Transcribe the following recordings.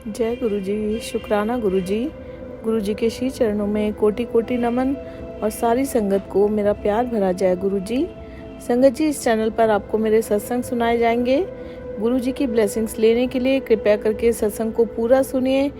जय गुरु जी, शुक्राना गुरु जी। गुरु जी के श्री चरणों में कोटि कोटि नमन और सारी संगत को मेरा प्यार भरा जय गुरु जी। संगत जी, इस चैनल पर आपको मेरे सत्संग सुनाए जाएंगे। गुरु जी की ब्लेसिंग्स लेने के लिए कृपया करके सत्संग को पूरा सुनिए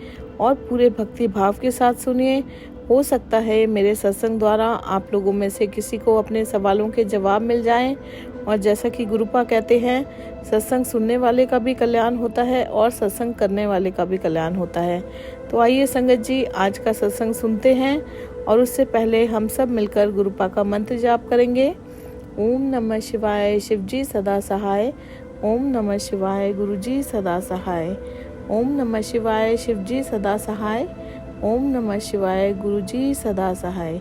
और पूरे भक्ति भाव के साथ सुनिए। हो सकता है मेरे सत्संग द्वारा आप लोगों में से किसी को अपने सवालों के जवाब मिल जाएं। और जैसा कि गुरुपा कहते हैं, सत्संग सुनने वाले का भी कल्याण होता है और सत्संग करने वाले का भी कल्याण होता है। तो आइए संगत जी, आज का सत्संग सुनते हैं और उससे पहले हम सब मिलकर गुरुपा का मंत्र जाप करेंगे। ओम नमः शिवाय, शिव जी सदा सहाय। ओम नमः शिवाय, गुरु जी सदा सहाय। ओम नमः शिवाय, शिव जी सदा सहाय। ओम नमः शिवाय, गुरु जी सदा सहाय।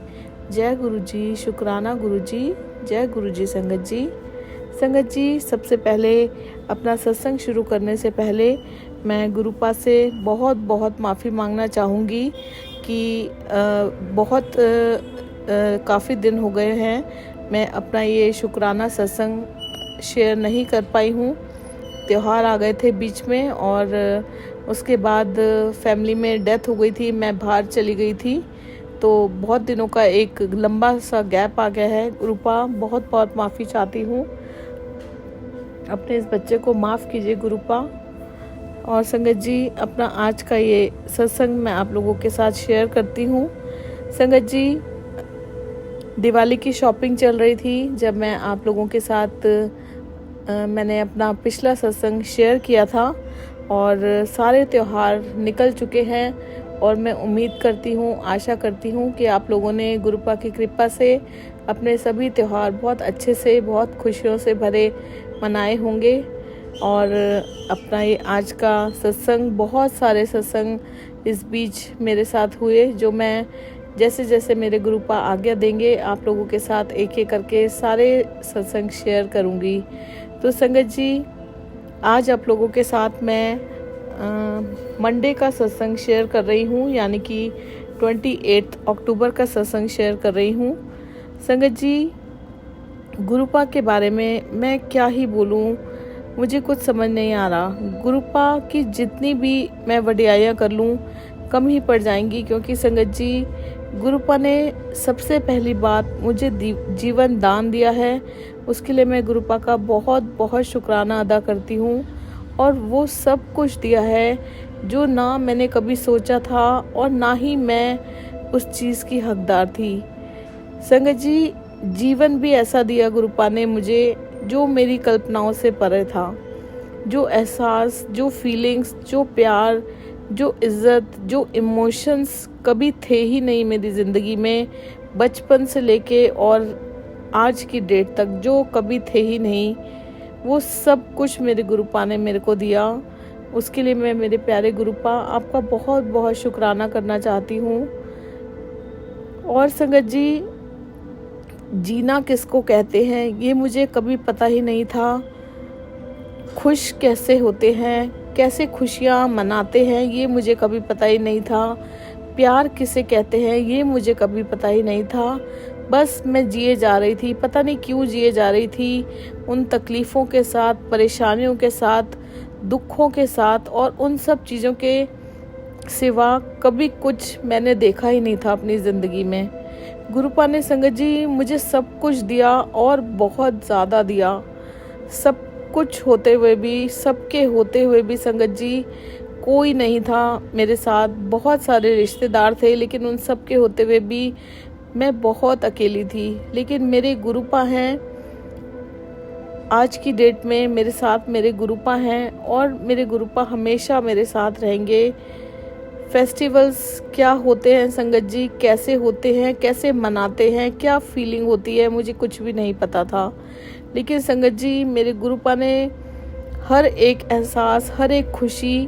जय गुरु जी, शुक्राना गुरु जी। जय गुरु जी। संगत जी, सबसे पहले अपना सत्संग शुरू करने से पहले मैं गुरुपा से बहुत बहुत माफ़ी मांगना चाहूँगी कि काफ़ी दिन हो गए हैं मैं अपना ये शुक्राना सत्संग शेयर नहीं कर पाई हूँ। त्योहार आ गए थे बीच में और उसके बाद फैमिली में डेथ हो गई थी, मैं बाहर चली गई थी, तो बहुत दिनों का एक लंबा सा गैप आ गया है। गुरुपा बहुत बहुत माफ़ी चाहती हूँ, अपने इस बच्चे को माफ़ कीजिए गुरुपा। और संगत जी, अपना आज का ये सत्संग मैं आप लोगों के साथ शेयर करती हूँ। संगत जी, दिवाली की शॉपिंग चल रही थी जब मैं आप लोगों के साथ मैंने अपना पिछला सत्संग शेयर किया था और सारे त्यौहार निकल चुके हैं और मैं उम्मीद करती हूँ, आशा करती हूँ कि आप लोगों ने गुरुपा की कृपा से अपने सभी त्यौहार बहुत अच्छे से, बहुत खुशियों से भरे मनाए होंगे। और अपना ये आज का सत्संग, बहुत सारे सत्संग इस बीच मेरे साथ हुए जो मैं जैसे जैसे मेरे गुरुपा आज्ञा देंगे आप लोगों के साथ एक एक करके सारे सत्संग शेयर करूँगी। तो संगत जी, आज आप लोगों के साथ मैं मंडे का सत्संग शेयर कर रही हूँ, यानी कि 28 अक्टूबर का सत्संग शेयर कर रही हूँ। संगत जी, गुरुपा के बारे में मैं क्या ही बोलूँ, मुझे कुछ समझ नहीं आ रहा। गुरुपा की जितनी भी मैं वडियाइयाँ कर लूँ कम ही पड़ जाएंगी, क्योंकि संगत जी, गुरुपा ने सबसे पहली बात मुझे जीवन दान दिया है। उसके लिए मैं गुरुपा का बहुत बहुत शुक्राना अदा करती हूँ। और वो सब कुछ दिया है जो ना मैंने कभी सोचा था और ना ही मैं उस चीज़ की हकदार थी। संगत जी, जीवन भी ऐसा दिया गुरुपा ने मुझे जो मेरी कल्पनाओं से परे था। जो एहसास, जो फीलिंग्स, जो प्यार, जो इज़्ज़त, जो इमोशंस कभी थे ही नहीं मेरी ज़िंदगी में, बचपन से लेके और आज की डेट तक जो कभी थे ही नहीं, वो सब कुछ मेरे गुरुपा ने मेरे को दिया। उसके लिए मैं, मेरे प्यारे गुरुपा, आपका बहुत बहुत शुक्राना करना चाहती हूँ। और संगत जी, जीना किसको कहते हैं ये मुझे कभी पता ही नहीं था। खुश कैसे होते हैं, कैसे खुशियाँ मनाते हैं, ये मुझे कभी पता ही नहीं था। प्यार किसे कहते हैं ये मुझे कभी पता ही नहीं था। बस मैं जिए जा रही थी, पता नहीं क्यों जिए जा रही थी, उन तकलीफ़ों के साथ, परेशानियों के साथ, दुखों के साथ, और उन सब चीज़ों के सिवा कभी कुछ मैंने देखा ही नहीं था अपनी ज़िंदगी में। गुरुपा ने संगत जी मुझे सब कुछ दिया और बहुत ज़्यादा दिया। सब कुछ होते हुए भी, सबके होते हुए भी संगत जी, कोई नहीं था मेरे साथ। बहुत सारे रिश्तेदार थे, लेकिन उन सब के होते हुए भी मैं बहुत अकेली थी। लेकिन मेरे गुरुपा हैं, आज की डेट में मेरे साथ मेरे गुरुपा हैं और मेरे गुरुपा हमेशा मेरे साथ रहेंगे। फेस्टिवल्स क्या होते हैं संगत जी, कैसे होते हैं, कैसे मनाते हैं, क्या फीलिंग होती है, मुझे कुछ भी नहीं पता था। लेकिन संगत जी, मेरे गुरुपा ने हर एक एहसास, हर एक खुशी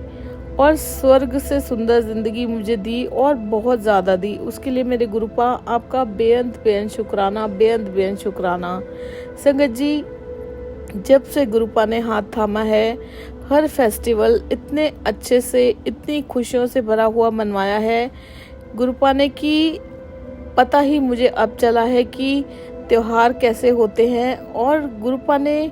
और स्वर्ग से सुंदर ज़िंदगी मुझे दी और बहुत ज़्यादा दी। उसके लिए मेरे गुरुपा, आपका बेअंत बेअंत शुक्राना, बेअंत बेअंत शुक्राना। संगत जी, जब से गुरुपा ने हाथ थामा है, हर फेस्टिवल इतने अच्छे से, इतनी खुशियों से भरा हुआ मनवाया है गुरुपा ने कि पता ही मुझे अब चला है कि त्योहार कैसे होते हैं। और गुरुपा ने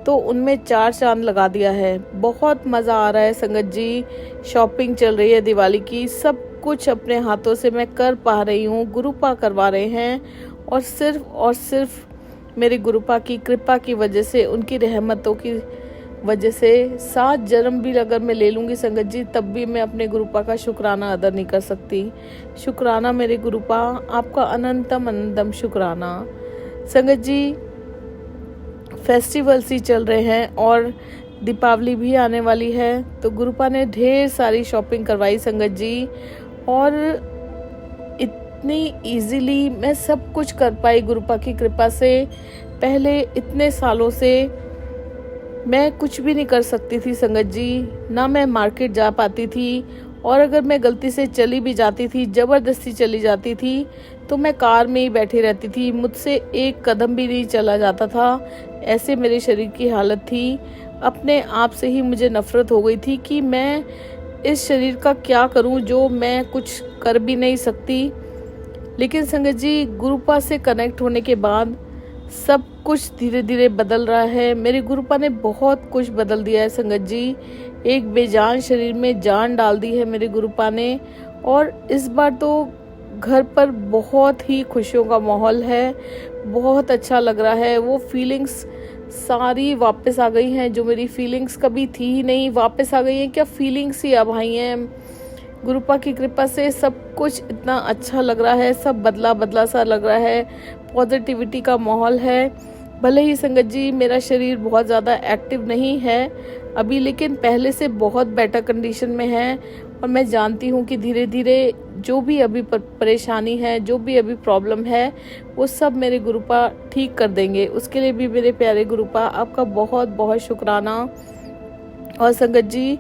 तो उनमें 4 चांद लगा दिया है। बहुत मज़ा आ रहा है संगत जी, शॉपिंग चल रही है दिवाली की, सब कुछ अपने हाथों से मैं कर पा रही हूँ। गुरुपा करवा रहे हैं और सिर्फ मेरे गुरुपा की कृपा की वजह से, उनकी रहमतों की वजह से 7 जन्म भी अगर मैं ले लूँगी संगत जी, तब भी मैं अपने गुरुपा का शुक्राना अदा नहीं कर सकती। शुक्राना मेरे गुरुपा, आपका अनंतम अनंतम शुक्राना। संगत जी, फेस्टिवल्स ही चल रहे हैं और दीपावली भी आने वाली है, तो गुरुपा ने ढेर सारी शॉपिंग करवाई संगत जी, और इतनी इजीली मैं सब कुछ कर पाई गुरुपा की कृपा से। पहले इतने सालों से मैं कुछ भी नहीं कर सकती थी संगत जी, ना मैं मार्केट जा पाती थी, और अगर मैं गलती से चली भी जाती थी, ज़बरदस्ती चली जाती थी, तो मैं कार में ही बैठी रहती थी, मुझसे एक कदम भी नहीं चला जाता था। ऐसे मेरे शरीर की हालत थी। अपने आप से ही मुझे नफ़रत हो गई थी कि मैं इस शरीर का क्या करूं जो मैं कुछ कर भी नहीं सकती। लेकिन संगत जी, गुरुपा से कनेक्ट होने के बाद सब कुछ धीरे धीरे बदल रहा है। मेरे गुरुपा ने बहुत कुछ बदल दिया है संगत जी। एक बेजान शरीर में जान डाल दी है मेरे गुरुपा ने, और इस बार तो घर पर बहुत ही खुशियों का माहौल है। बहुत अच्छा लग रहा है। वो फीलिंग्स सारी वापस आ गई हैं, जो मेरी फीलिंग्स कभी थी ही नहीं, वापस आ गई हैं। क्या फीलिंग्स ही अब आई हैं। गुरुपा की कृपा से सब कुछ इतना अच्छा लग रहा है, सब बदला बदला सा लग रहा है। पॉजिटिविटी का माहौल है। भले ही संगत जी मेरा शरीर बहुत ज़्यादा एक्टिव नहीं है अभी, लेकिन पहले से बहुत बेटर कंडीशन में है, और मैं जानती हूँ कि धीरे धीरे जो भी अभी परेशानी है, जो भी अभी प्रॉब्लम है, वो सब मेरे गुरुपा ठीक कर देंगे। उसके लिए भी मेरे प्यारे गुरुपा, आपका बहुत बहुत शुक्राना। और संगत जी,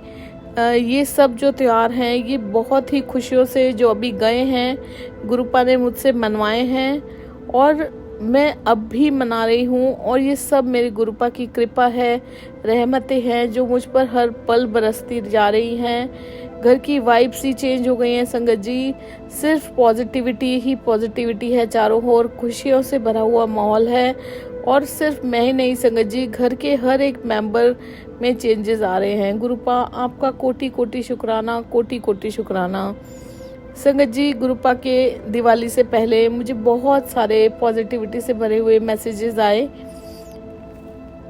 ये सब जो त्यौहार हैं, ये बहुत ही खुशियों से जो अभी गए हैं, गुरुपा ने मुझसे मनवाए हैं, और मैं अब भी मना रही हूँ, और ये सब मेरे गुरुपा की कृपा है, रहमतें हैं जो मुझ पर हर पल बरसती जा रही हैं। घर की वाइब्स ही चेंज हो गई हैं संगत जी। सिर्फ पॉजिटिविटी ही पॉजिटिविटी है, चारों ओर खुशियों से भरा हुआ माहौल है, और सिर्फ मैं ही नहीं संगत जी, घर के हर एक मेंबर में चेंजेस आ रहे हैं। गुरुपा, आपका कोटि कोटि शुक्राना, कोटि कोटि शुक्राना। संगत जी, गुरुपा के दिवाली से पहले मुझे बहुत सारे पॉजिटिविटी से भरे हुए मैसेजेस आए।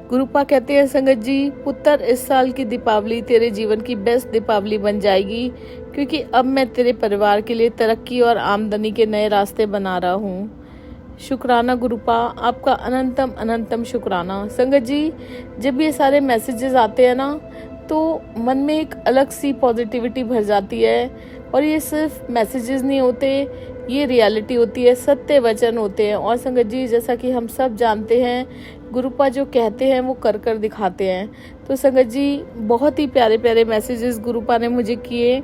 गुरुपा कहते हैं संगत जी, पुत्र, इस साल की दीपावली तेरे जीवन की बेस्ट दीपावली बन जाएगी, क्योंकि अब मैं तेरे परिवार के लिए तरक्की और आमदनी के नए रास्ते बना रहा हूँ। शुक्राना गुरुपा, आपका अनंतम अनंतम शुक्राना। संगत जी, जब ये सारे मैसेजेस आते हैं ना, तो मन में एक अलग सी पॉजिटिविटी भर जाती है। और ये सिर्फ मैसेजेस नहीं होते, ये रियलिटी होती है, सत्य वचन होते हैं। और संगत जी, जैसा कि हम सब जानते हैं, गुरुपा जो कहते हैं वो कर कर दिखाते हैं। तो संगत जी, बहुत ही प्यारे प्यारे मैसेजेस गुरुपा ने मुझे किए।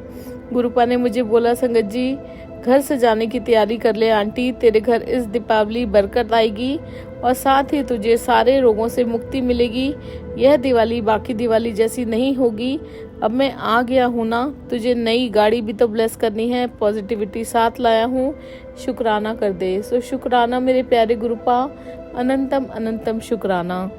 गुरुपा ने मुझे बोला, संगत जी, घर सजाने की तैयारी कर ले आंटी, तेरे घर इस दीपावली बरकत आएगी, और साथ ही तुझे सारे रोगों से मुक्ति मिलेगी। यह दिवाली बाकी दिवाली जैसी नहीं होगी। अब मैं आ गया हूँ ना, तुझे नई गाड़ी भी तो ब्लेस करनी है, पॉजिटिविटी साथ लाया हूँ, शुक्राना कर दे। सो शुक्राना मेरे प्यारे गुरुपा, अनंतम अनंतम शुक्राना।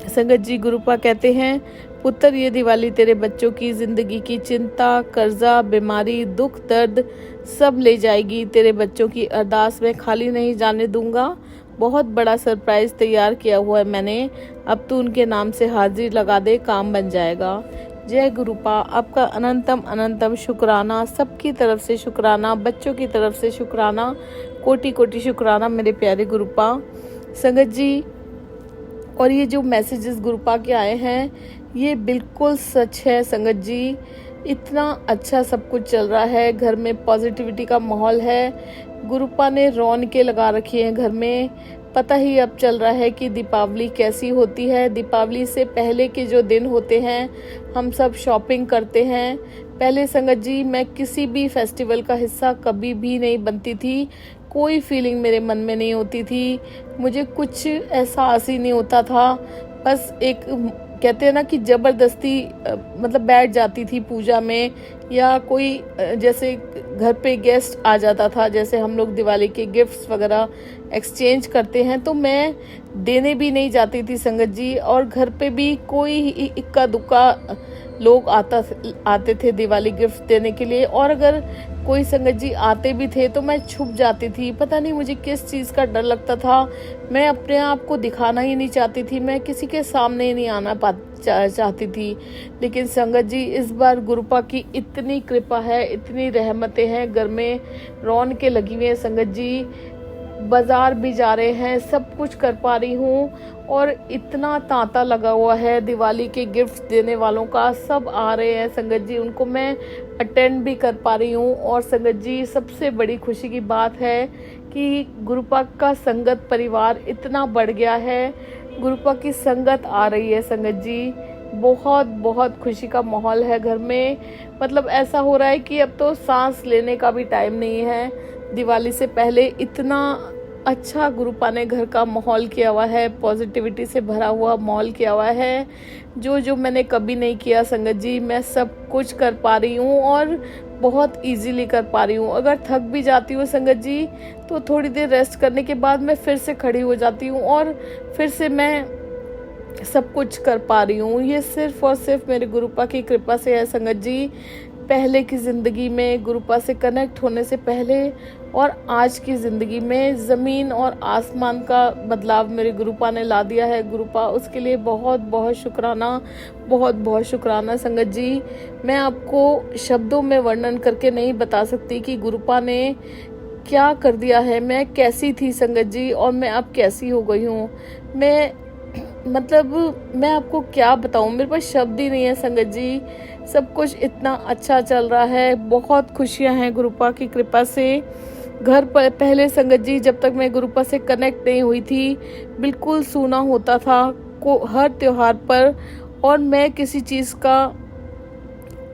संगत जी, गुरुपा कहते हैं, पुत्र, ये दिवाली तेरे बच्चों की जिंदगी की चिंता, कर्जा, बीमारी, दुख, दर्द सब ले जाएगी। तेरे बच्चों की अरदास में खाली नहीं जाने दूंगा। बहुत बड़ा सरप्राइज तैयार किया हुआ है मैंने, अब तू उनके नाम से हाजिर लगा दे, काम बन जाएगा। जय गुरुपा, आपका अनंतम अनंतम शुक्राना। सबकी तरफ से शुक्राना, बच्चों की तरफ से शुक्राना, कोटि कोटि शुक्राना मेरे प्यारे गुरुपा। संगत जी, और ये जो मैसेजेस गुरुपा के आए हैं, ये बिल्कुल सच है संगत जी। इतना अच्छा सब कुछ चल रहा है, घर में पॉजिटिविटी का माहौल है। गुरुपा ने रौनकें लगा रखी हैं घर में। पता ही अब चल रहा है कि दीपावली कैसी होती है। दीपावली से पहले के जो दिन होते हैं, हम सब शॉपिंग करते हैं। पहले संगत जी, मैं किसी भी फेस्टिवल का हिस्सा कभी भी नहीं बनती थी। कोई फीलिंग मेरे मन में नहीं होती थी, मुझे कुछ एहसास ही नहीं होता था। बस एक कहते हैं ना कि ज़बरदस्ती मतलब बैठ जाती थी पूजा में, या कोई जैसे घर पे गेस्ट आ जाता था, जैसे हम लोग दिवाली के गिफ्ट्स वगैरह एक्सचेंज करते हैं, तो मैं देने भी नहीं जाती थी संगत जी। और घर पे भी कोई इक्का दुक्का लोग आते थे दिवाली गिफ्ट देने के लिए, और अगर कोई संगत जी आते भी थे तो मैं छुप जाती थी। पता नहीं मुझे किस चीज़ का डर लगता था, मैं अपने आप को दिखाना ही नहीं चाहती थी, मैं किसी के सामने ही नहीं आना चाहती थी। लेकिन संगत जी इस बार गुरुपा की इतनी कृपा है, इतनी रहमतें हैं, घर में रौनकें लगी हुई हैं संगत जी, बाजार भी जा रहे हैं, सब कुछ कर पा रही हूँ। और इतना तांता लगा हुआ है दिवाली के गिफ्ट देने वालों का, सब आ रहे हैं संगत जी, उनको मैं अटेंड भी कर पा रही हूँ। और संगत जी सबसे बड़ी खुशी की बात है कि गुरुपा का संगत परिवार इतना बढ़ गया है, गुरुपा की संगत आ रही है संगत जी, बहुत बहुत खुशी का माहौल है घर में। मतलब ऐसा हो रहा है कि अब तो सांस लेने का भी टाइम नहीं है। दिवाली से पहले इतना अच्छा गुरुपा ने घर का माहौल किया हुआ है, पॉजिटिविटी से भरा हुआ माहौल किया हुआ है, जो मैंने कभी नहीं किया संगत जी। मैं सब कुछ कर पा रही हूँ और बहुत इजीली कर पा रही हूँ। अगर थक भी जाती हूँ संगत जी तो थोड़ी देर रेस्ट करने के बाद मैं फिर से खड़ी हो जाती हूँ और फिर से मैं सब कुछ कर पा रही हूँ। ये सिर्फ और सिर्फ मेरे गुरुपा की कृपा से है संगत जी। पहले की ज़िंदगी में गुरुपा से कनेक्ट होने से पहले और आज की ज़िंदगी में ज़मीन और आसमान का बदलाव मेरे गुरुपा ने ला दिया है। गुरुपा उसके लिए बहुत बहुत शुक्राना, बहुत बहुत शुक्राना संगत जी। मैं आपको शब्दों में वर्णन करके नहीं बता सकती कि गुरुपा ने क्या कर दिया है। मैं कैसी थी संगत जी और मैं अब कैसी हो गई हूँ। मैं आपको क्या बताऊँ, मेरे पास शब्द ही नहीं है संगत जी। सब कुछ इतना अच्छा चल रहा है, बहुत खुशियाँ हैं गुरुपा की कृपा से। घर पर पहले संगत जी जब तक मैं गुरुपा से कनेक्ट नहीं हुई थी बिल्कुल सूना होता था हर त्योहार पर, और मैं किसी चीज़ का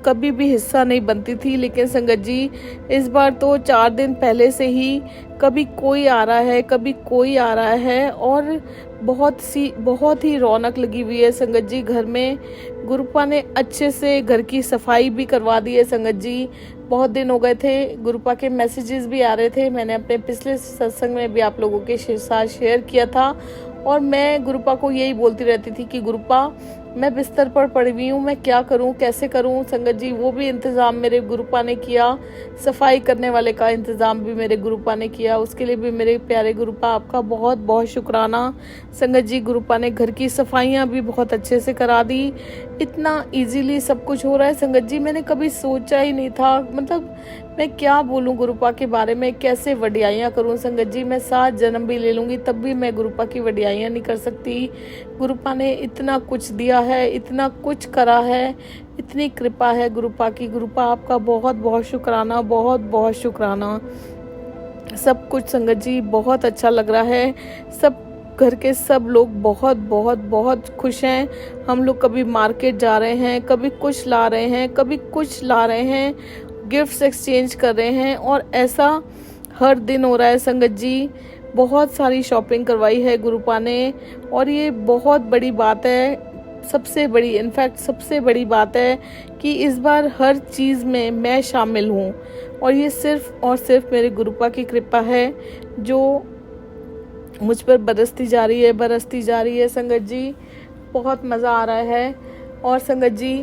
कभी भी हिस्सा नहीं बनती थी। लेकिन संगत जी इस बार तो 4 दिन पहले से ही कभी कोई आ रहा है, कभी कोई आ रहा है, और बहुत ही रौनक लगी हुई है संगत जी घर में। गुरुपा ने अच्छे से घर की सफाई भी करवा दी है संगत जी। बहुत दिन हो गए थे, गुरुपा के मैसेजेस भी आ रहे थे, मैंने अपने पिछले सत्संग में भी आप लोगों के साथ शेयर किया था। और मैं गुरुपा को यही बोलती रहती थी कि गुरुपा मैं बिस्तर पर पड़ी हुई हूँ, मैं क्या करूँ, कैसे करूँ संगत जी। वो भी इंतज़ाम मेरे गुरुपा ने किया, सफाई करने वाले का इंतज़ाम भी मेरे गुरुपा ने किया। उसके लिए भी मेरे प्यारे गुरुपा आपका बहुत बहुत शुक्राना संगत जी। गुरुपा ने घर की सफाइयाँ भी बहुत अच्छे से करा दी, इतना इजीली सब कुछ हो रहा है संगत जी। मैंने कभी सोचा ही नहीं था, मतलब मैं क्या बोलूं गुरुपा के बारे में, कैसे वडियाइयाँ करूं संगत जी। मैं 7 जन्म भी ले लूंगी तब भी मैं गुरुपा की वडियाइयाँ नहीं कर सकती। गुरुपा ने इतना कुछ दिया है, इतना कुछ करा है, इतनी कृपा है गुरुपा की। गुरुपा आपका बहुत बहुत शुक्राना, बहुत बहुत शुक्राना। सब कुछ संगत जी बहुत अच्छा लग रहा है, सब घर के सब लोग बहुत बहुत बहुत खुश हैं। हम लोग कभी मार्केट जा रहे हैं, कभी कुछ ला रहे हैं, कभी कुछ ला रहे हैं, गिफ्ट्स एक्सचेंज कर रहे हैं, और ऐसा हर दिन हो रहा है संगत जी। बहुत सारी शॉपिंग करवाई है गुरुपा ने, और ये बहुत बड़ी बात है, सबसे बड़ी बात है कि इस बार हर चीज़ में मैं शामिल हूँ। और ये सिर्फ और सिर्फ मेरे गुरुपा की कृपा है जो मुझ पर बरसती जा रही है संगत जी। बहुत मज़ा आ रहा है। और संगत जी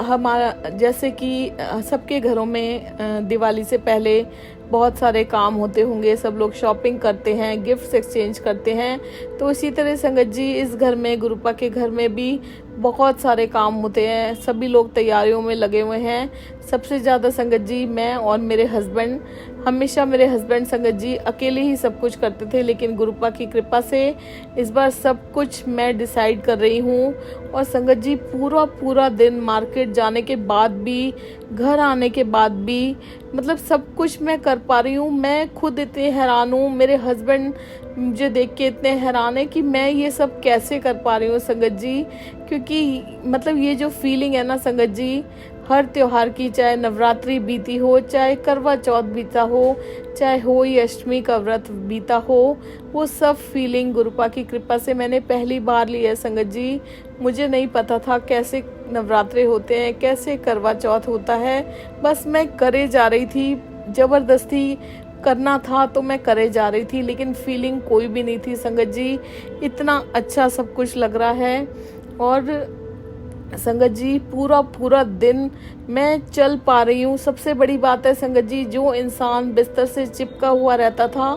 हमारा जैसे कि सबके घरों में दिवाली से पहले बहुत सारे काम होते होंगे, सब लोग शॉपिंग करते हैं, गिफ्ट्स एक्सचेंज करते हैं, तो इसी तरह संगत जी इस घर में, गुरुपा के घर में भी बहुत सारे काम होते हैं। सभी लोग तैयारियों में लगे हुए हैं। सबसे ज़्यादा संगत जी मैं और मेरे हस्बैंड, हमेशा मेरे हस्बैंड संगत जी अकेले ही सब कुछ करते थे, लेकिन गुरुपा की कृपा से इस बार सब कुछ मैं डिसाइड कर रही हूँ। और संगत जी पूरा दिन मार्केट जाने के बाद भी, घर आने के बाद भी, मतलब सब कुछ मैं कर पा रही हूँ। मैं खुद इतनी हैरान हूँ, मेरे हस्बैंड मुझे देख के इतने हैरान है कि मैं ये सब कैसे कर पा रही हूँ संगत जी। क्योंकि मतलब ये जो फीलिंग है ना संगत जी, हर त्योहार की, चाहे नवरात्रि बीती हो, चाहे करवा चौथ बीता हो, चाहे होली अष्टमी का व्रत बीता हो, वो सब फीलिंग गुरुपा की कृपा से मैंने पहली बार ली है संगत जी। मुझे नहीं पता था कैसे, नवरात्रे होते हैं, कैसे करवा चौथ होता है, बस मैं करे जा रही थी, ज़बरदस्ती करना था तो मैं करे जा रही थी, लेकिन फीलिंग कोई भी नहीं थी संगत जी। इतना अच्छा सब कुछ लग रहा है। और संगत जी पूरा दिन मैं चल पा रही हूँ। सबसे बड़ी बात है संगत जी, जो इंसान बिस्तर से चिपका हुआ रहता था,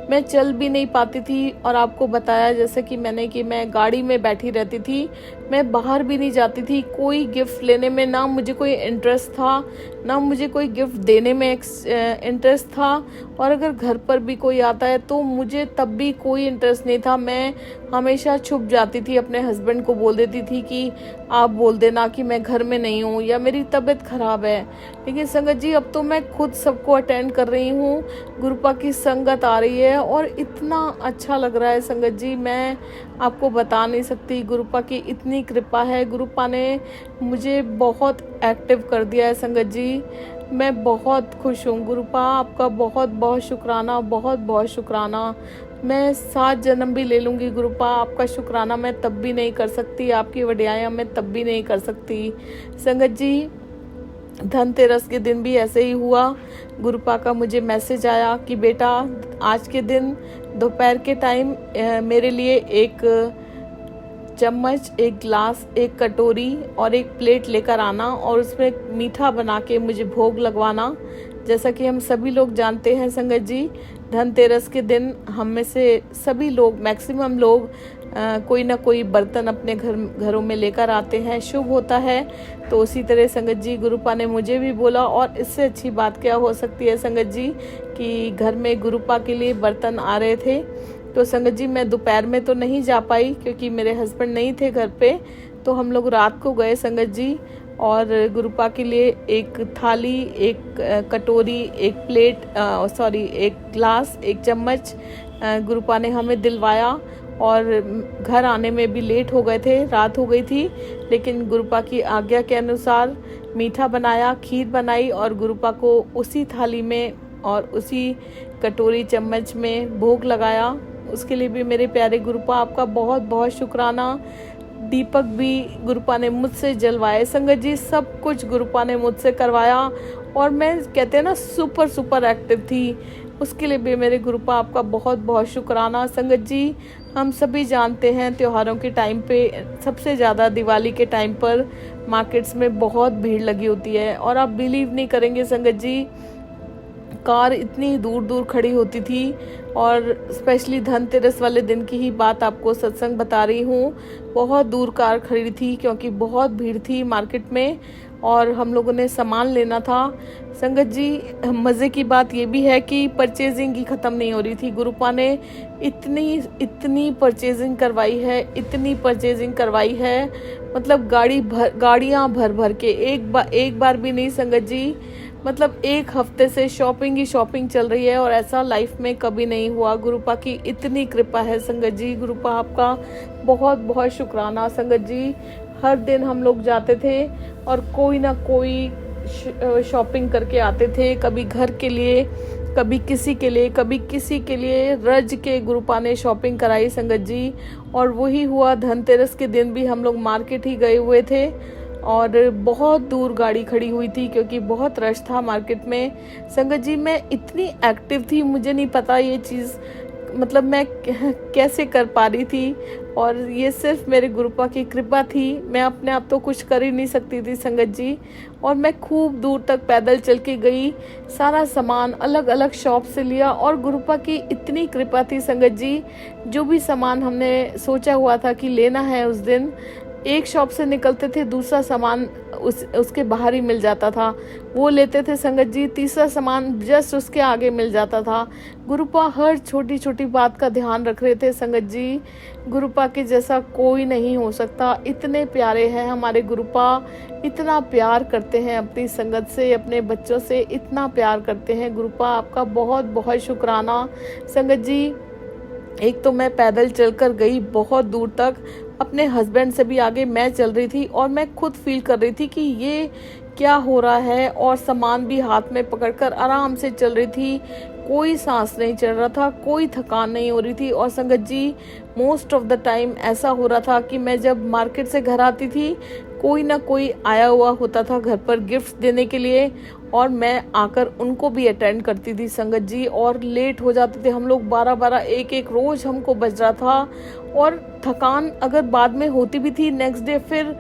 मैं चल भी नहीं पाती थी। और आपको बताया जैसे कि मैंने कि मैं गाड़ी में बैठी रहती थी, मैं बाहर भी नहीं जाती थी। कोई गिफ्ट लेने में ना मुझे कोई इंटरेस्ट था, ना मुझे कोई गिफ्ट देने में इंटरेस्ट था। और अगर घर पर भी कोई आता है तो मुझे तब भी कोई इंटरेस्ट नहीं था। मैं हमेशा छुप जाती थी, अपने हस्बैंड को बोल देती थी कि आप बोल देना कि मैं घर में नहीं हूँ या मेरी तबीयत ख़राब है। लेकिन संगत जी अब तो मैं खुद सबको अटेंड कर रही हूँ, गुरुपा की संगत आ रही है और इतना अच्छा लग रहा है संगत जी, मैं आपको बता नहीं सकती। गुरुपा की इतनी कृपा है, गुरुपा ने मुझे बहुत एक्टिव कर दिया है संगत जी। मैं बहुत खुश हूँ गुरुपा, आपका बहुत बहुत शुक्राना, बहुत बहुत शुक्राना। मैं 7 जन्म भी ले लूँगी गुरुपा, आपका शुक्राना मैं तब भी नहीं कर सकती, आपकी वडियायां मैं तब भी नहीं कर सकती। संगत जी धनतेरस के दिन भी ऐसे ही हुआ। गुरुपा का मुझे मैसेज आया कि बेटा आज के दिन दोपहर के टाइम मेरे लिए एक चम्मच, एक ग्लास, एक कटोरी और एक प्लेट लेकर आना और उसमें मीठा बना के मुझे भोग लगवाना। जैसा कि हम सभी लोग जानते हैं संगत जी, धनतेरस के दिन हम में से सभी लोग, मैक्सिमम लोग कोई ना कोई बर्तन अपने घरों में लेकर आते हैं, शुभ होता है। तो उसी तरह संगत जी गुरुपा ने मुझे भी बोला, और इससे अच्छी बात क्या हो सकती है संगत जी कि घर में गुरुपा के लिए बर्तन आ रहे थे। तो संगत जी मैं दोपहर में तो नहीं जा पाई क्योंकि मेरे हस्बैंड नहीं थे घर पे, तो हम लोग रात को गए संगत जी, और गुरुपा के लिए एक थाली, एक कटोरी, एक प्लेट, एक ग्लास, एक चम्मच गुरुपा ने हमें दिलवाया। और घर आने में भी लेट हो गए थे, रात हो गई थी, लेकिन गुरुपा की आज्ञा के अनुसार मीठा बनाया, खीर बनाई और गुरुपा को उसी थाली में और उसी कटोरी चम्मच में भोग लगाया। उसके लिए भी मेरे प्यारे गुरुपा आपका बहुत बहुत शुक्राना। दीपक भी गुरुपा ने मुझसे जलवाए संगत जी, सब कुछ गुरुपा ने मुझसे करवाया और मैं कहते हैं ना सुपर एक्टिव थी। उसके लिए भी मेरे गुरुपा आपका बहुत बहुत शुक्राना। संगत जी हम सभी जानते हैं त्योहारों के टाइम पे सबसे ज़्यादा दिवाली के टाइम पर मार्केट्स में बहुत भीड़ लगी होती है, और आप बिलीव नहीं करेंगे संगत जी, कार इतनी दूर दूर खड़ी होती थी। और स्पेशली धनतेरस वाले दिन की ही बात आपको सत्संग बता रही हूँ, बहुत दूर कार खड़ी थी क्योंकि बहुत भीड़ थी मार्केट में और हम लोगों ने सामान लेना था। संगत जी मज़े की बात ये भी है कि परचेजिंग ही ख़त्म नहीं हो रही थी। गुरुपा ने इतनी परचेजिंग करवाई है, इतनी परचेजिंग करवाई है, मतलब गाड़ियाँ भर के एक बार भी नहीं संगत जी, मतलब एक हफ्ते से शॉपिंग ही शॉपिंग चल रही है और ऐसा लाइफ में कभी नहीं हुआ। गुरुपा की इतनी कृपा है संगत जी, गुरुपा आपका बहुत बहुत शुक्राना। संगत जी हर दिन हम लोग जाते थे और कोई ना कोई शॉपिंग करके आते थे, कभी घर के लिए, कभी किसी के लिए, कभी किसी के लिए। रज के गुरुपा ने शॉपिंग कराई संगत जी, और वही हुआ धनतेरस के दिन भी हम लोग मार्केट ही गए हुए थे और बहुत दूर गाड़ी खड़ी हुई थी क्योंकि बहुत रश था मार्केट में। संगत जी मैं इतनी एक्टिव थी, मुझे नहीं पता ये चीज़ मतलब मैं कैसे कर पा रही थी, और ये सिर्फ मेरे गुरुपा की कृपा थी। मैं अपने आप तो कुछ कर ही नहीं सकती थी संगत जी, और मैं खूब दूर तक पैदल चल के गई, सारा सामान अलग अलग शॉप से लिया, और गुरुपा की इतनी कृपा थी संगत जी, जो भी सामान हमने सोचा हुआ था कि लेना है उस दिन, एक शॉप से निकलते थे दूसरा सामान उसके बाहर ही मिल जाता था, वो लेते थे संगत जी, तीसरा सामान जस्ट उसके आगे मिल जाता था। गुरुपा हर छोटी छोटी बात का ध्यान रख रहे थे संगत जी। गुरुपा के जैसा कोई नहीं हो सकता, इतने प्यारे हैं हमारे गुरुपा, इतना प्यार करते हैं अपनी संगत से, अपने बच्चों से इतना प्यार करते हैं। गुरुपा आपका बहुत बहुत शुक्राना। संगत जी एक तो मैं पैदल चलकर गई बहुत दूर तक, अपने हस्बैंड से भी आगे मैं चल रही थी और मैं खुद फील कर रही थी कि ये क्या हो रहा है, और सामान भी हाथ में पकड़कर आराम से चल रही थी, कोई सांस नहीं चल रहा था, कोई थकान नहीं हो रही थी। और संगत जी मोस्ट ऑफ द टाइम ऐसा हो रहा था कि मैं जब मार्केट से घर आती थी कोई ना कोई आया हुआ होता था घर पर गिफ्ट देने के लिए, और मैं आकर उनको भी अटेंड करती थी संगत जी। और लेट हो जाते थे हम लोग, 12-12 एक रोज हमको बज रहा था। और थकान अगर बाद में होती भी थी, नेक्स्ट डे फिर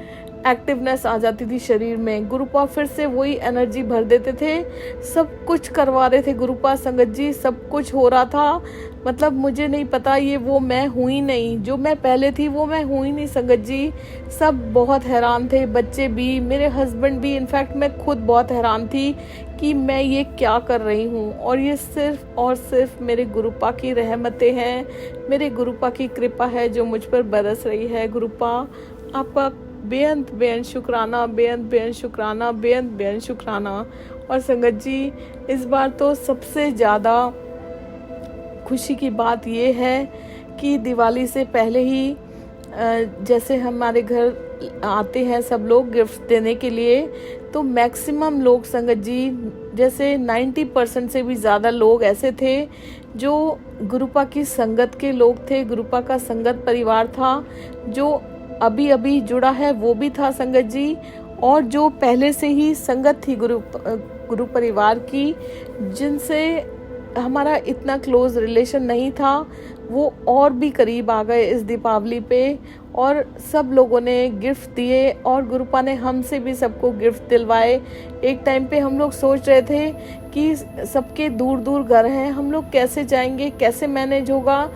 एक्टिवनेस आ जाती थी शरीर में। गुरुपा फिर से वही एनर्जी भर देते थे। सब कुछ करवा रहे थे गुरुपा संगत जी, सब कुछ हो रहा था। मतलब मुझे नहीं पता, ये वो मैं हुई नहीं, जो मैं पहले थी वो मैं हुई नहीं संगत जी। सब बहुत हैरान थे, बच्चे भी, मेरे हस्बैंड भी, इनफैक्ट मैं खुद बहुत हैरान थी कि मैं ये क्या कर रही हूँ। और ये सिर्फ और सिर्फ मेरे गुरुपा की रहमतें हैं, मेरे गुरुपा की कृपा है जो मुझ पर बरस रही है। गुरुपा आपका बेअंत बेअंत शुक्राना, बेअंत बेअंत शुक्राना, बेअंत बेअंत शुक्राना। और संगत जी, इस बार तो सबसे ज़्यादा खुशी की बात ये है कि दिवाली से पहले ही जैसे हमारे घर आते हैं सब लोग गिफ्ट देने के लिए, तो मैक्सिमम लोग संगत जी, जैसे 90% से भी ज़्यादा लोग ऐसे थे जो गुरुपा की संगत के लोग थे, गुरुपा का संगत परिवार था। जो अभी अभी जुड़ा है वो भी था संगत जी, और जो पहले से ही संगत थी गुरु परिवार की, जिनसे हमारा इतना क्लोज रिलेशन नहीं था, वो और भी करीब आ गए इस दीपावली पे। और सब लोगों ने गिफ्ट दिए, और गुरुपा ने हमसे भी सबको गिफ्ट दिलवाए। एक टाइम पे हम लोग सोच रहे थे कि सबके दूर दूर घर हैं, हम लोग कैसे जाएंगे, कैसे मैनेज होगा।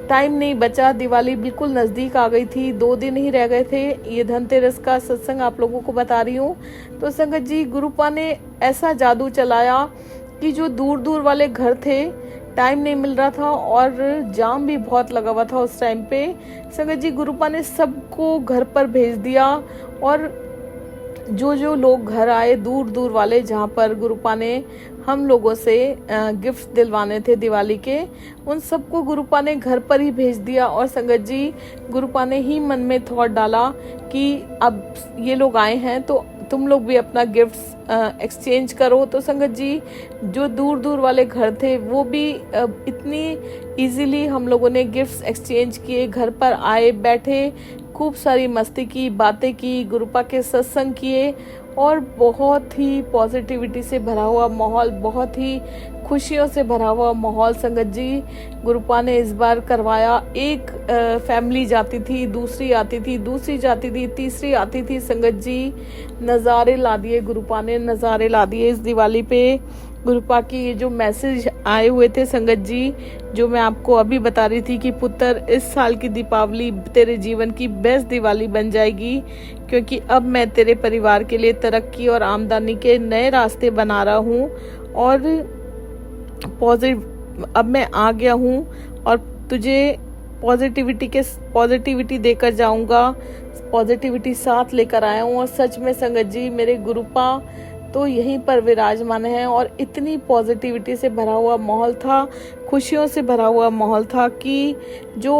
टाइम नहीं बचा, दिवाली बिल्कुल नज़दीक आ गई थी, 2 दिन ही रह गए थे। ये धनतेरस का सत्संग आप लोगों को बता रही हूँ। तो संगत जी, गुरुपा ने ऐसा जादू चलाया कि जो दूर दूर वाले घर थे, टाइम नहीं मिल रहा था और जाम भी बहुत लगा हुआ था उस टाइम पे। संगत जी, गुरुपा ने सबको घर पर भेज दिया, और जो लोग घर आए दूर दूर वाले, जहाँ पर गुरुपा ने हम लोगों से गिफ्ट दिलवाने थे दिवाली के, उन सबको गुरुपा ने घर पर ही भेज दिया। और संगत जी, गुरुपा ने ही मन में थॉट डाला कि अब ये लोग आए हैं तो तुम लोग भी अपना गिफ्ट्स एक्सचेंज करो। तो संगत जी, जो दूर दूर वाले घर थे वो भी इतनी इजीली हम लोगों ने गिफ्ट्स एक्सचेंज किए, घर पर आए, बैठे, खूब सारी मस्ती की, बातें की, गुरुपा के सत्संग किए, और बहुत ही पॉजिटिविटी से भरा हुआ माहौल, बहुत ही खुशियों से भरा हुआ माहौल संगत जी गुरुपा ने इस बार करवाया। एक फैमिली जाती थी, दूसरी आती थी, दूसरी जाती थी, तीसरी आती थी। संगत जी, नज़ारे ला दिए गुरुपा ने, नज़ारे ला दिए इस दिवाली पे। गुरुपा की ये जो मैसेज आए हुए थे संगत जी, जो मैं आपको अभी बता रही थी कि पुत्र, इस साल की दीपावली तेरे जीवन की बेस्ट दिवाली बन जाएगी, क्योंकि अब मैं तेरे परिवार के लिए तरक्की और आमदनी के नए रास्ते बना रहा हूँ, और अब मैं आ गया हूँ और तुझे पॉजिटिविटी देकर जाऊंगा, पॉजिटिविटी साथ लेकर आया हूँ। और सच में संगत जी, मेरे गुरुपा तो यहीं पर विराजमान है, और इतनी पॉजिटिविटी से भरा हुआ माहौल था, खुशियों से भरा हुआ माहौल था कि जो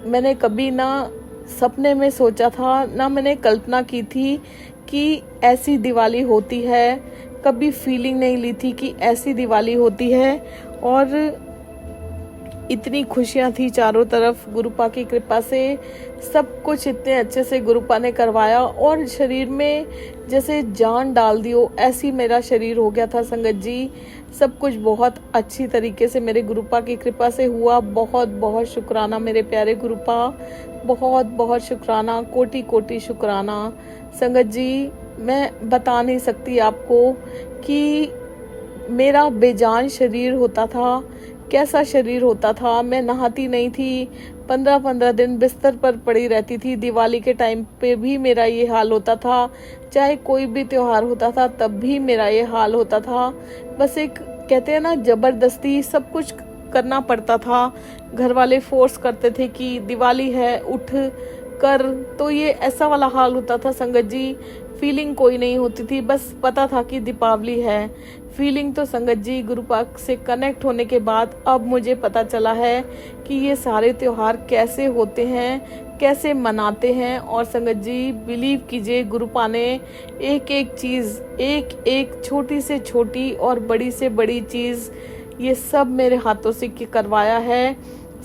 मैंने कभी ना सपने में सोचा था, ना मैंने कल्पना की थी कि ऐसी दिवाली होती है। कभी फीलिंग नहीं ली थी कि ऐसी दिवाली होती है, और इतनी खुशियां थी चारों तरफ। गुरुपा की कृपा से सब कुछ इतने अच्छे से गुरुपा ने करवाया, और शरीर में जैसे जान डाल दी हो, ऐसी मेरा शरीर हो गया था संगत जी। सब कुछ बहुत अच्छी तरीके से मेरे गुरुपा की कृपा से हुआ। बहुत बहुत शुक्राना मेरे प्यारे गुरुपा, बहुत बहुत शुक्राना, कोटि कोटि शुक्राना संगत जी। मैं बता नहीं सकती आपको कि मेरा बेजान शरीर होता था, कैसा शरीर होता था। मैं नहाती नहीं थी, 15-15 दिन बिस्तर पर पड़ी रहती थी। दिवाली के टाइम पे भी मेरा ये हाल होता था, चाहे कोई भी त्योहार होता था तब भी मेरा ये हाल होता था। बस एक कहते हैं ना, जबरदस्ती सब कुछ करना पड़ता था। घर वाले फोर्स करते थे कि दिवाली है, उठ कर, तो ये ऐसा वाला हाल होता था संगत जी। फीलिंग कोई नहीं होती थी, बस पता था कि दीपावली है। फीलिंग तो संगत जी गुरुपा से कनेक्ट होने के बाद अब मुझे पता चला है कि ये सारे त्योहार कैसे होते हैं, कैसे मनाते हैं। और संगत जी, बिलीव कीजिए, गुरुपा ने एक एक चीज़, एक एक छोटी से छोटी और बड़ी से बड़ी चीज़, ये सब मेरे हाथों से करवाया है।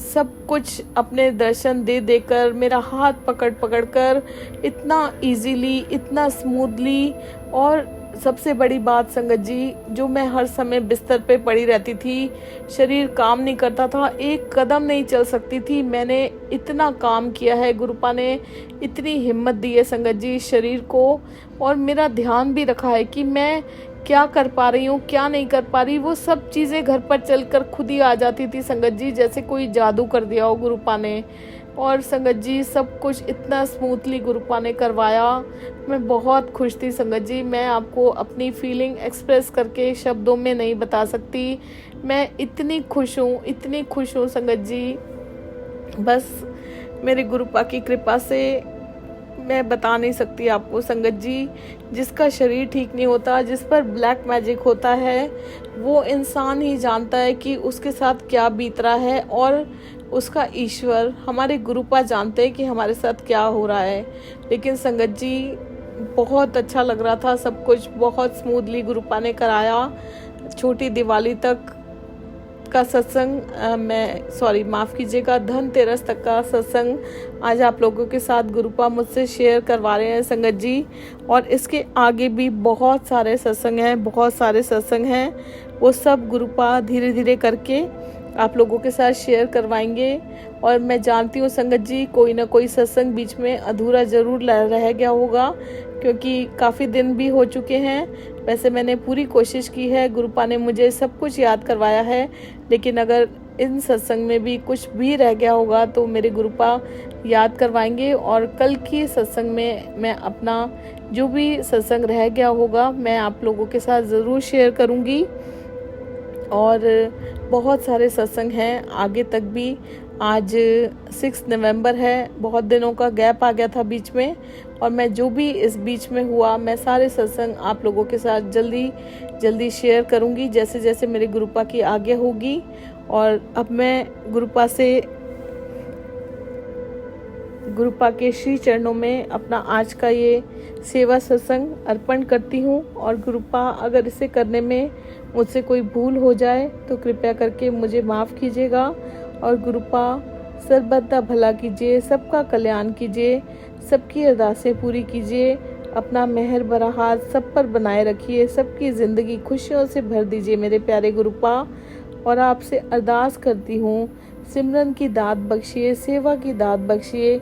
सब कुछ अपने दर्शन दे देकर, मेरा हाथ पकड़ पकड़ कर इतना इजीली, इतना स्मूथली, और सबसे बड़ी बात संगत जी, जो मैं हर समय बिस्तर पे पड़ी रहती थी, शरीर काम नहीं करता था, एक कदम नहीं चल सकती थी, मैंने इतना काम किया है, गुरुपा ने इतनी हिम्मत दी है संगत जी शरीर को, और मेरा ध्यान भी रखा है कि मैं क्या कर पा रही हूँ, क्या नहीं कर पा रही, वो सब चीज़ें घर पर चलकर खुद ही आ जाती थी संगत जी, जैसे कोई जादू कर दिया हो गुरुपा ने। और संगत जी सब कुछ इतना स्मूथली गुरुपा ने करवाया, मैं बहुत खुश थी संगत जी। मैं आपको अपनी फीलिंग एक्सप्रेस करके शब्दों में नहीं बता सकती, मैं इतनी खुश हूँ, इतनी खुश हूँ संगत जी। बस मेरे गुरुपा की कृपा से मैं बता नहीं सकती आपको संगत जी। जिसका शरीर ठीक नहीं होता, जिस पर ब्लैक मैजिक होता है, वो इंसान ही जानता है कि उसके साथ क्या बीत रहा है, और उसका ईश्वर हमारे गुरुपा जानते हैं कि हमारे साथ क्या हो रहा है। लेकिन संगत जी बहुत अच्छा लग रहा था, सब कुछ बहुत स्मूथली गुरुपा ने कराया। छोटी दिवाली तक का सत्संग, माफ़ कीजिएगा, धनतेरस तक का सत्संग आज आप लोगों के साथ गुरुपा मुझसे शेयर करवा रहे हैं संगत जी। और इसके आगे भी बहुत सारे सत्संग हैं, बहुत सारे सत्संग हैं, वो सब गुरुपा धीरे धीरे करके आप लोगों के साथ शेयर करवाएंगे। और मैं जानती हूँ संगत जी, कोई ना कोई सत्संग बीच में अधूरा ज़रूर रह गया होगा, क्योंकि काफ़ी दिन भी हो चुके हैं। वैसे मैंने पूरी कोशिश की है, गुरुपा ने मुझे सब कुछ याद करवाया है, लेकिन अगर इन सत्संग में भी कुछ भी रह गया होगा तो मेरे गुरुपा याद करवाएंगे। और कल की सत्संग में मैं अपना जो भी सत्संग रह गया होगा मैं आप लोगों के साथ ज़रूर शेयर करूँगी। और बहुत सारे सत्संग हैं आगे तक भी। आज 6 नवंबर है, बहुत दिनों का गैप आ गया था बीच में, और मैं जो भी इस बीच में हुआ मैं सारे सत्संग आप लोगों के साथ जल्दी शेयर करूंगी, जैसे जैसे मेरे गुरुपा की आज्ञा होगी। और अब मैं गुरुपा के श्री चरणों में अपना आज का ये सेवा सत्संग अर्पण करती हूँ। और गुरुपा अगर इसे करने में मुझसे कोई भूल हो जाए तो कृपया करके मुझे माफ़ कीजिएगा। और गुरुपा सर्वदा भला कीजिए, सबका कल्याण कीजिए, सबकी अरदासें पूरी कीजिए, अपना मेहर भरा हाथ सब पर बनाए रखिए, सबकी ज़िंदगी खुशियों से भर दीजिए मेरे प्यारे गुरुपा। और आपसे अरदास करती हूँ, सिमरन की दात बख्शिए, सेवा की दात बख्शिए,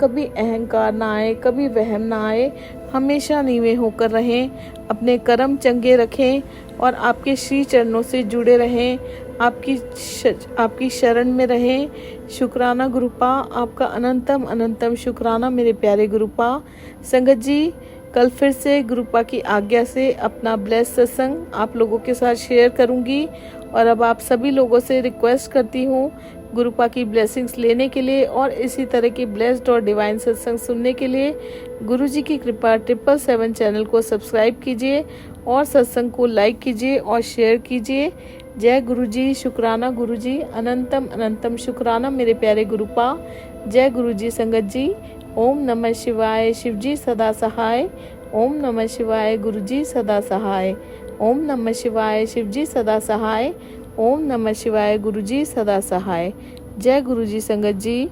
कभी अहंकार ना आए, कभी वहम ना आए, हमेशा नीवे होकर रहें, अपने कर्म चंगे रखें और आपके श्री चरणों से जुड़े रहें, आपकी शरण में रहें। शुक्राना गुरुपा, आपका अनंतम अनंतम शुक्राना मेरे प्यारे गुरुपा। संगत जी कल फिर से गुरुपा की आज्ञा से अपना ब्लेस सत्संग आप लोगों के साथ शेयर करूंगी। और अब आप सभी लोगों से रिक्वेस्ट करती हूँ गुरुपा की ब्लेसिंग्स लेने के लिए और इसी तरह की ब्लेस्ड और डिवाइन सत्संग सुनने के लिए गुरुजी की कृपा 777 चैनल को सब्सक्राइब कीजिए और सत्संग को लाइक कीजिए और शेयर कीजिए। जय गुरुजी, शुक्राना गुरुजी, अनंतम अनंतम शुक्राना मेरे प्यारे गुरुपा। जय गुरुजी संगत जी। ओम नमः शिवाय, शिवजी सदा सहाय। ओम नमः शिवाय, गुरुजी सदा सहाय। ओम नमः शिवाय, शिवजी सदा सहाय। ओम नमः शिवाय, गुरुजी सदा सहाय। जय गुरुजी संगत जी।